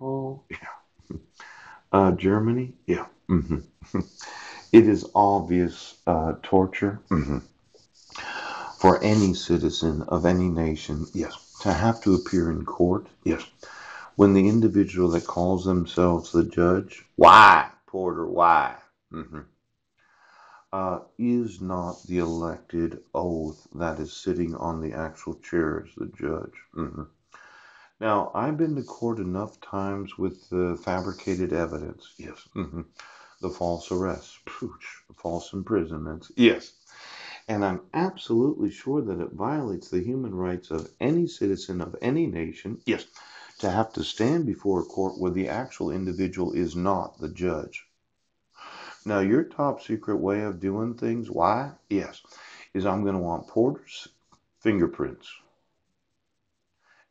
Oh, Germany? Yeah. It is obvious torture for any citizen of any nation, yes, to have to appear in court, yes, when the individual that calls themselves the judge, why, Porter, why, is not the elected oath that is sitting on the actual chair as the judge. Now, I've been to court enough times with the fabricated evidence, yes, the false arrests, pooch, the false imprisonments, yes. And I'm absolutely sure that it violates the human rights of any citizen of any nation, yes, to have to stand before a court where the actual individual is not the judge. Now, your top secret way of doing things, why? Yes, is I'm going to want Porter's fingerprints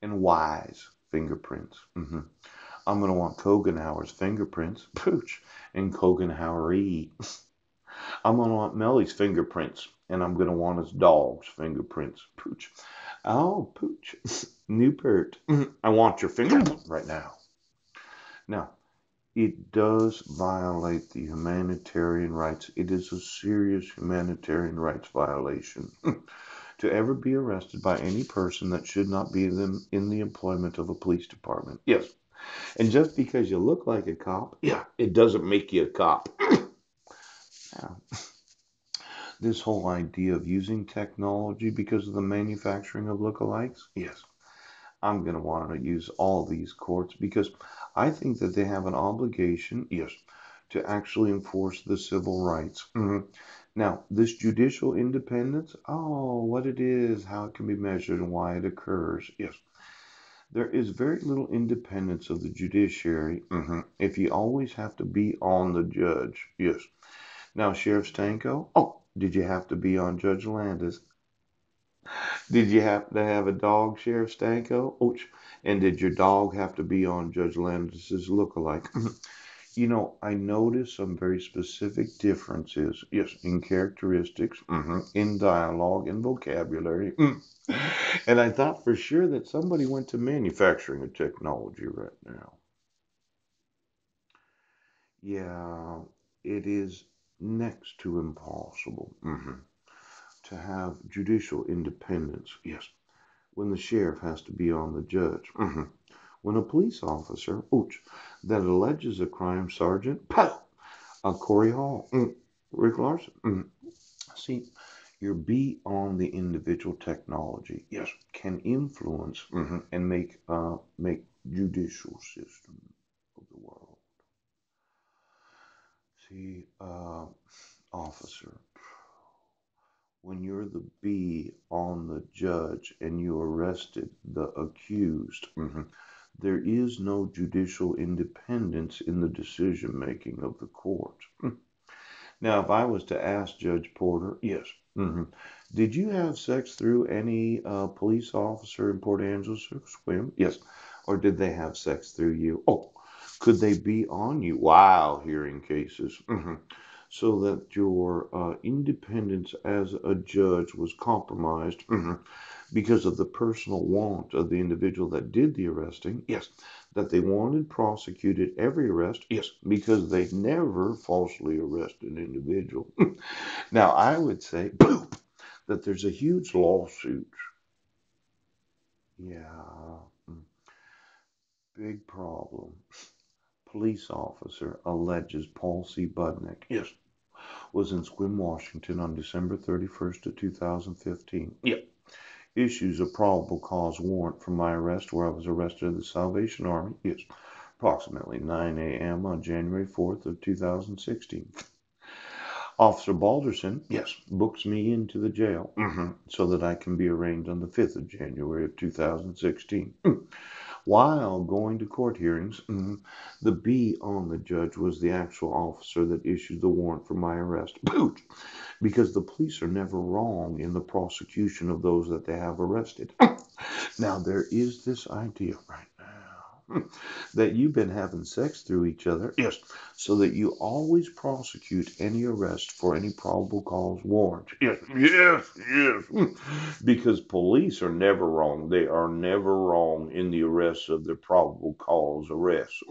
and Y's fingerprints. I'm going to want Kogenhauer's fingerprints, pooch, and Kogenhauer. I'm going to want Melly's fingerprints, and I'm going to want his dog's fingerprints, pooch. Oh, pooch, Newport, I want your fingerprint right now. Now, it does violate the humanitarian rights. It is a serious humanitarian rights violation to ever be arrested by any person that should not be in the employment of a police department. Yes. And just because you look like a cop, yeah, it doesn't make you a cop. Now, this whole idea of using technology because of the manufacturing of lookalikes, yes, I'm going to want to use all these courts because I think that they have an obligation, yes, to actually enforce the civil rights. Now, this judicial independence, oh, what it is, how it can be measured, and why it occurs, yes. There is very little independence of the judiciary if you always have to be on the judge, yes. Now, Sheriff Stanko, oh, did you have to be on Judge Landis? Did you have to have a dog, Sheriff Stanko? Ouch. And did your dog have to be on Judge Landis's lookalike? I noticed some very specific differences, yes, in characteristics, in dialogue, in vocabulary. And I thought for sure that somebody went to manufacturing a technology right now. Yeah, it is next to impossible to have judicial independence, yes, when the sheriff has to be on the judge. When a police officer, ouch, that alleges a crime, Sergeant, pow, Corey Hall, Rick Larson. See, your beat on the individual technology, yes, can influence and make judicial system of the world. See, officer, when you're the bee on the judge and you arrested the accused, there is no judicial independence in the decision making of the court. Now, if I was to ask Judge Porter, yes, did you have sex through any police officer in Port Angeles or Swim? Yes. Or did they have sex through you? Oh, could they be on you while hearing cases? So that your independence as a judge was compromised because of the personal want of the individual that did the arresting. Yes. That they wanted prosecuted every arrest. Yes. Because they never falsely arrest an individual. Now, I would say boop, that there's a huge lawsuit. Yeah. Big problem. Police officer alleges Paul C. Budnick, yes, was in Sequim, Washington on December 31st of 2015. Yep. Issues a probable cause warrant for my arrest where I was arrested at the Salvation Army. Yes. Approximately 9 a.m. on January 4th of 2016. Officer Balderson, yes, books me into the jail so that I can be arraigned on the 5th of January of 2016. While going to court hearings, the B on the judge was the actual officer that issued the warrant for my arrest. Because the police are never wrong in the prosecution of those that they have arrested. Now, there is this idea right now. that you've been having sex through each other, yes, so that you always prosecute any arrest for any probable cause warrant. Yes, yes, yes. Because police are never wrong. They are never wrong in the arrest of their probable cause arrests.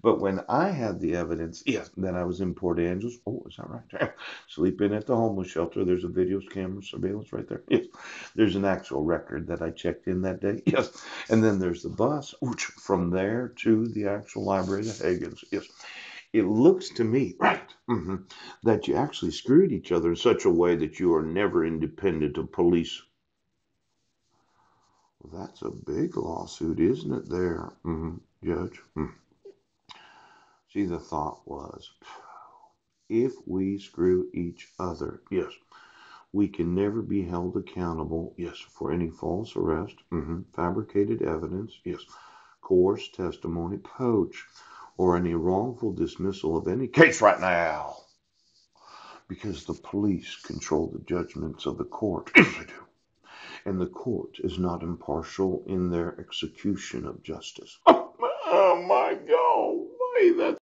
But when I had the evidence, yes, that I was in Port Angeles, oh, is that right? Sleeping at the homeless shelter, there's a video camera surveillance right there. Yes, there's an actual record that I checked in that day. Yes, and then there's the bus, which from there to the actual library, the Hagens. Yes, it looks to me, right, that you actually screwed each other in such a way that you are never independent of police. Well, that's a big lawsuit, isn't it? There, Judge. See, the thought was, if we screw each other, yes, we can never be held accountable, yes, for any false arrest, fabricated evidence, yes, coerced testimony, poach, or any wrongful dismissal of any case right now. Because the police control the judgments of the court. Yes, they do. And the court is not impartial in their execution of justice. Oh my God, that's